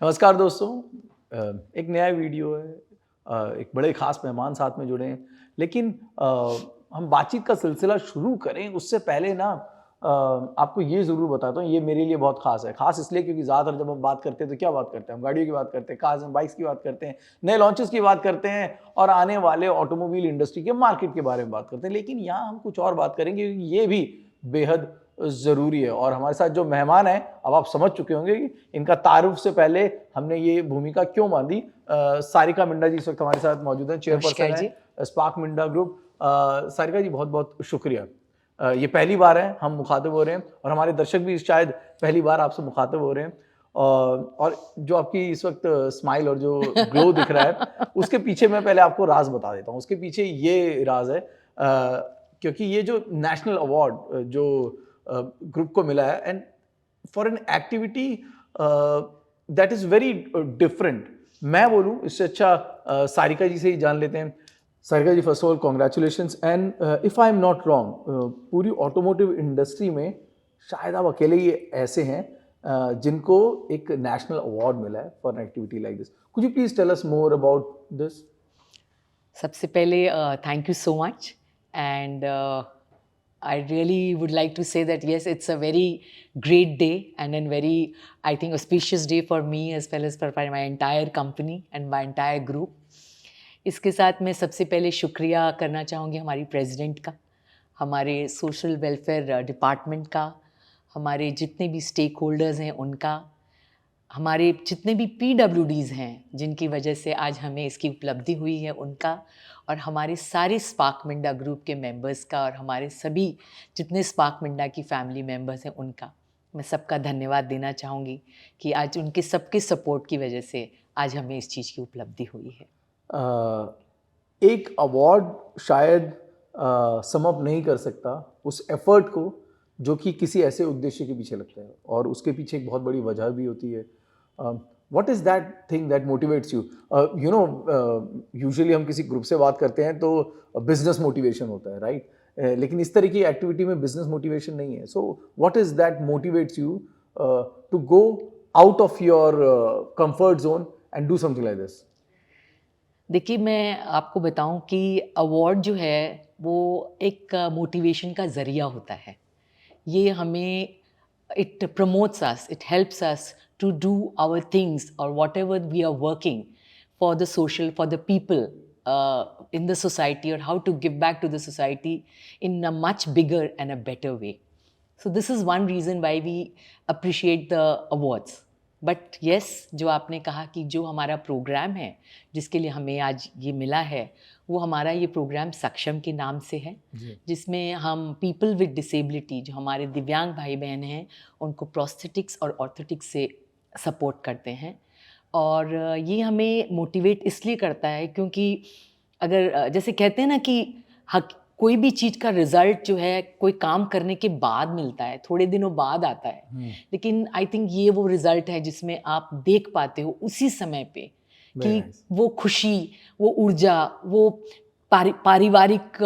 नमस्कार दोस्तों। एक नया वीडियो है। एक बड़े ख़ास मेहमान साथ में जुड़े हैं। लेकिन हम बातचीत का सिलसिला शुरू करें उससे पहले ना आपको ये ज़रूर बताता हूँ, ये मेरे लिए बहुत ख़ास है। ख़ास इसलिए क्योंकि ज़्यादातर जब हम बात करते हैं तो क्या बात करते हैं? हम गाड़ियों की बात करते हैं, कार्स एंड बाइक्स की बात करते हैं, नए लॉन्चेस की बात करते हैं और आने वाले ऑटोमोबाइल इंडस्ट्री के मार्केट के बारे में बात करते हैं। लेकिन यहाँ हम कुछ और बात करेंगे क्योंकि ये भी बेहद ज़रूरी है। और हमारे साथ जो मेहमान हैं, अब आप समझ चुके होंगे कि इनका तारुफ़ से पहले हमने ये भूमिका क्यों बाँधी। सारिका मिंडा जी इस वक़्त हमारे साथ मौजूद हैं, चेयरपर्सन नमस्कार जी। हैं स्पार्क मिंडा ग्रुप। सारिका जी बहुत-बहुत शुक्रिया। ये पहली बार है हम मुखातिब हो रहे हैं और हमारे दर्शक भी शायद पहली बार आपसे मुखातिब हो रहे हैं। और जो आपकी इस वक़्त स्माइल और जो ग्लो दिख रहा है, उसके पीछे मैं पहले आपको राज़ बता देता हूँ। उसके पीछे ये राज़ है क्योंकि ये जो नेशनल अवार्ड जो ग्रुप को मिला है and for an activity that is very different. मैं बोलूँ इससे अच्छा सारिका जी से ही जान लेते हैं। Sarika ji, first of all congratulations and if I am not wrong, पूरी ऑटोमोटिव इंडस्ट्री में शायद आप अकेले ही ऐसे हैं जिनको एक नेशनल अवार्ड मिला है for an activity like this. Could you please tell us more about this? सबसे पहले thank you so much and I really would like to say that yes, it's a very great day and a very, I think, auspicious day for me as well as for my entire company and my entire group. इसके साथ मैं सबसे पहले शुक्रिया करना चाहूँगी हमारी president का, हमारे सोशल वेलफेयर डिपार्टमेंट का, हमारे जितने भी स्टेक होल्डर्स हैं उनका, हमारे जितने भी पीडब्ल्यूडीज़ हैं जिनकी वजह से आज हमें इसकी उपलब्धि हुई है उनका, और हमारे सारे स्पार्क मिंडा ग्रुप के मेंबर्स का और हमारे सभी जितने स्पार्क मिंडा की फैमिली मेंबर्स हैं उनका मैं सबका धन्यवाद देना चाहूँगी कि आज उनके सबके सपोर्ट की वजह से आज हमें इस चीज़ की उपलब्धि हुई है। एक अवार्ड शायद सम अप नहीं कर सकता उस एफर्ट को जो कि किसी ऐसे उद्देश्य के पीछे लगता है और उसके पीछे एक बहुत बड़ी वजह भी होती है। What is that thing that motivates you? You know, usually हम किसी ग्रुप से बात करते हैं तो बिजनेस मोटिवेशन होता है, राइट? लेकिन इस तरह की एक्टिविटी में बिजनेस मोटिवेशन नहीं है। So what is that motivates you to go out of your comfort zone and do something like this? देखिए, मैं आपको बताऊं कि अवार्ड जो है वो एक मोटिवेशन का ज़रिया होता है। ये हमें it promotes us, it helps us to do our things or whatever we are working for the social, for the people in the society, or how to give back to the society in a much bigger and a better way. So this is one reason why we appreciate the awards. But yes, जो आपने कहा कि जो हमारा programme है जिसके लिए हमें आज ये मिला है, वो हमारा ये प्रोग्राम सक्षम के नाम से है, जिसमें हम पीपल विद डिसेबिलिटी, जो हमारे दिव्यांग भाई बहन हैं, उनको प्रोस्थेटिक्स और ऑर्थोटिक्स से सपोर्ट करते हैं। और ये हमें मोटिवेट इसलिए करता है क्योंकि अगर जैसे कहते हैं ना कि हक कोई भी चीज़ का रिज़ल्ट जो है कोई काम करने के बाद मिलता है, थोड़े दिनों बाद आता है। लेकिन आई थिंक ये वो रिज़ल्ट है जिसमें आप देख पाते हो उसी समय पे वेरी कि नाइस। वो खुशी, वो ऊर्जा, वो पारिवारिक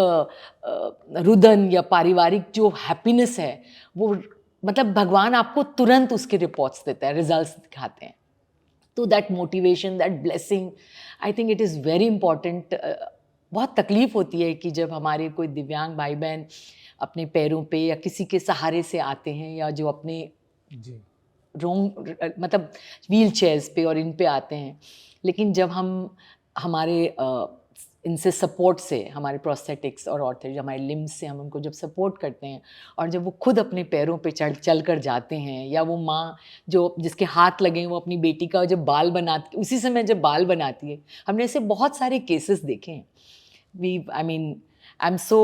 रुदन या पारिवारिक जो हैप्पीनेस है, वो मतलब भगवान आपको तुरंत उसके रिपोर्ट्स देता है, रिज़ल्ट्स दिखाते हैं। तो that motivation, that blessing, I think it is very important. बहुत तकलीफ़ होती है कि जब हमारे कोई दिव्यांग भाई बहन अपने पैरों पे या किसी के सहारे से आते हैं, या जो अपने जी। मतलब व्हील चेयर्स पे और इन पे आते हैं। लेकिन जब हम हमारे इनसे सपोर्ट से, हमारे प्रोस्थेटिक्स और ऑर्थो हमारे लिम्स से हम उनको जब सपोर्ट करते हैं, और जब वो खुद अपने पैरों पे चल कर जाते हैं, या वो माँ जो जिसके हाथ लगे हैं वो अपनी बेटी का जब बाल बनाती, उसी समय जब बाल बनाती है, हमने ऐसे बहुत सारे केसेस देखे हैं। I mean, I am so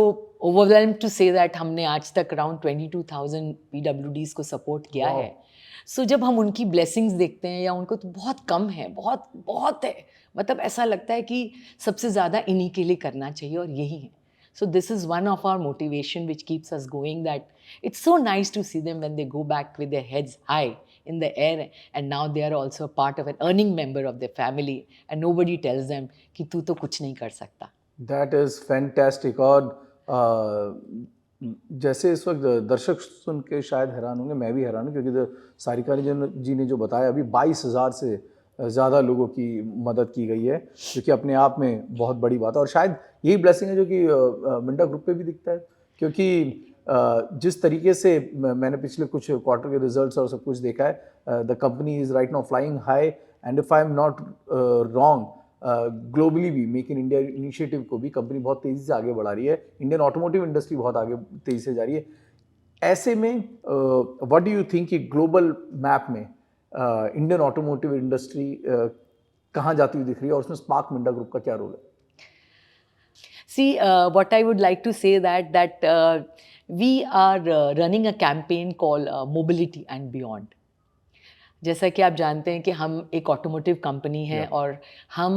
overwhelmed to say that हमने आज तक अराउंड 22,000 पीडब्ल्यूडीज़ को सपोर्ट किया वाओ! है। सो जब हम उनकी ब्लेसिंग्स देखते हैं, या उनको तो बहुत कम है, बहुत बहुत है, मतलब ऐसा लगता है कि सबसे ज़्यादा इन्हीं के लिए करना चाहिए और यही है। So this is one of our motivation which keeps us going, that it's so nice to see them when they go back with their heads high in the air, and now they are also a part of an earning member of their family, and nobody tells them कि तू तो कुछ नहीं कर सकता। That is fantastic. और जैसे इस वक्त दर्शक सुन के शायद हैरान होंगे, मैं भी हैरान हूँ क्योंकि सारिका जी ने जो बताया अभी 22,000 से ज़्यादा लोगों की मदद की गई है, जो कि अपने आप में बहुत बड़ी बात है। और शायद यही ब्लेसिंग है जो कि मिंडा ग्रुप पे भी दिखता है, क्योंकि जिस तरीके से मैंने पिछले कुछ क्वार्टर के रिजल्ट्स और सब कुछ देखा है, the company is right now flying high, and if I am not wrong, globally भी मेक इन इंडिया इनिशिएटिव को भी कंपनी बहुत तेज़ी से आगे बढ़ा रही है। इंडियन ऑटोमोटिव इंडस्ट्री बहुत आगे तेज़ी से जा रही है। ऐसे में व्हाट डू यू थिंक कि ग्लोबल मैप में इंडियन ऑटोमोटिव इंडस्ट्री कहाँ जाती हुई दिख रही है, और उसमें स्पार्क मिंडा ग्रुप का क्या रोल है? See, what I would like to say that we are running a campaign called Mobility and Beyond. जैसा कि आप जानते हैं कि हम एक ऑटोमोटिव कंपनी है Yeah. और हम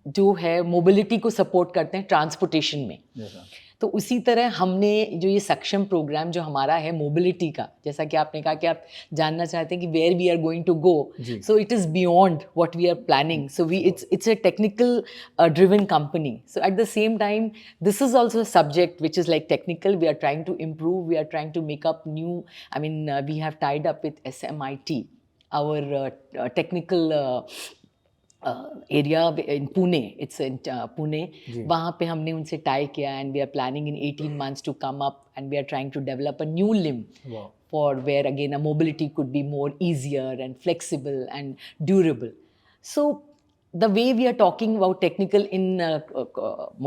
जो है मोबिलिटी को सपोर्ट करते हैं ट्रांसपोर्टेशन में। Yes, sir. तो उसी तरह हमने जो ये सक्षम प्रोग्राम जो हमारा है मोबिलिटी का, जैसा कि आपने कहा कि आप जानना चाहते हैं कि where we are going to go, जी। So it is beyond what we are planning, so we it's a technical driven company, so at the same time this is also a subject which is like technical, we are trying to improve, we are trying to make up new, I mean we have tied up with SMIT, our technical area in Pune. It's in Pune. जी। वहाँ पे हमने उनसे tie किया, and we are planning in 18 months to come up, and we are trying to develop a new limb Wow. for where again a mobility could be more easier and flexible and durable. So the way we are talking about technical in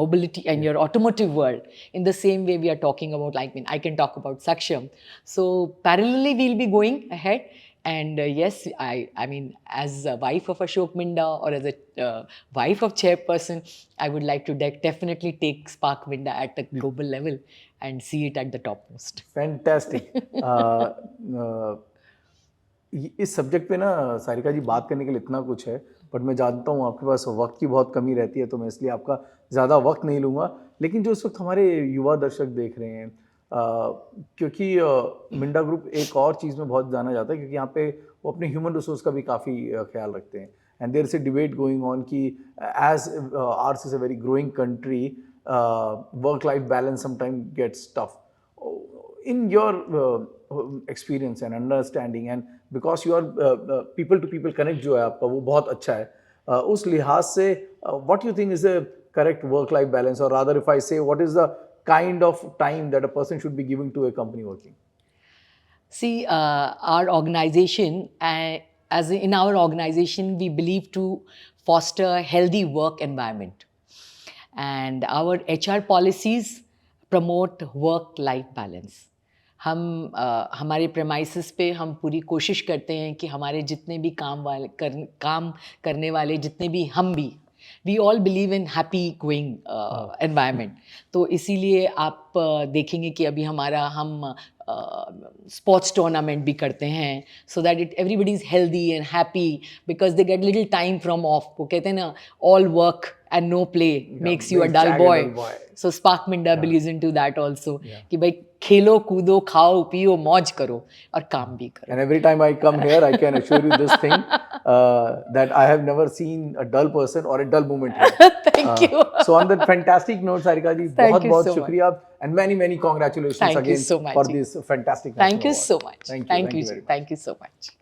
mobility and your automotive world, in the same way we are talking about, like, I can talk about Saksham. So parallelly we'll be going ahead. And yes, I mean, as a wife of Ashok Minda, or as a wife of chairperson, I would like to definitely take Spark Minda at a global level and see it at the topmost. Fantastic. इस subject पे ना सारिका जी बात करने के लिए इतना कुछ है, बट मैं जानता हूँ आपके पास वक्त की बहुत कमी रहती है, तो मैं इसलिए आपका ज़्यादा वक्त नहीं लूँगा। लेकिन जो इस वक्त हमारे युवा दर्शक देख रहे हैं, क्योंकि मिंडा ग्रुप एक और चीज़ में बहुत जाना जाता है, क्योंकि यहाँ पे वो अपने ह्यूमन रिसोर्स का भी काफ़ी ख्याल रखते हैं, and there is a debate going on कि as ours is a very growing country, work life balance sometime gets tough. In your experience and understanding, and because your people to people connect जो है आपका वो बहुत अच्छा है, उस लिहाज से what you think is the correct work life balance, or rather if I say what is the kind of time that a person should be giving to a company working? See, our organization, as in our organization, we believe to foster a healthy work environment, and our HR policies promote work-life balance. हम हमारे premises पे हम पूरी कोशिश करते हैं कि हमारे जितने भी काम करने वाले जितने भी हम भी, we all believe in happy going environment. तो इसीलिए आप देखेंगे कि अभी हम स्पोर्ट्स टूर्नामेंट भी करते हैं, so that it everybody is healthy and happy, because they get little time from of. वो कहते हैं ना, all work and no play makes you a dull boy. So Spark Minda believes into that also. कि भाई खेलो कूदो खाओ पियो मौज करो और काम भी करो. And every time I come here, I can assure you this thing, that I have never seen a dull person or a dull moment here. Thank you. So on that fantastic note, Sarika ji, बहुत बहुत शुक्रिया, and many congratulations Thank you again so much, for ji. this fantastic. Thank you so much. Thank you. Thank you so much.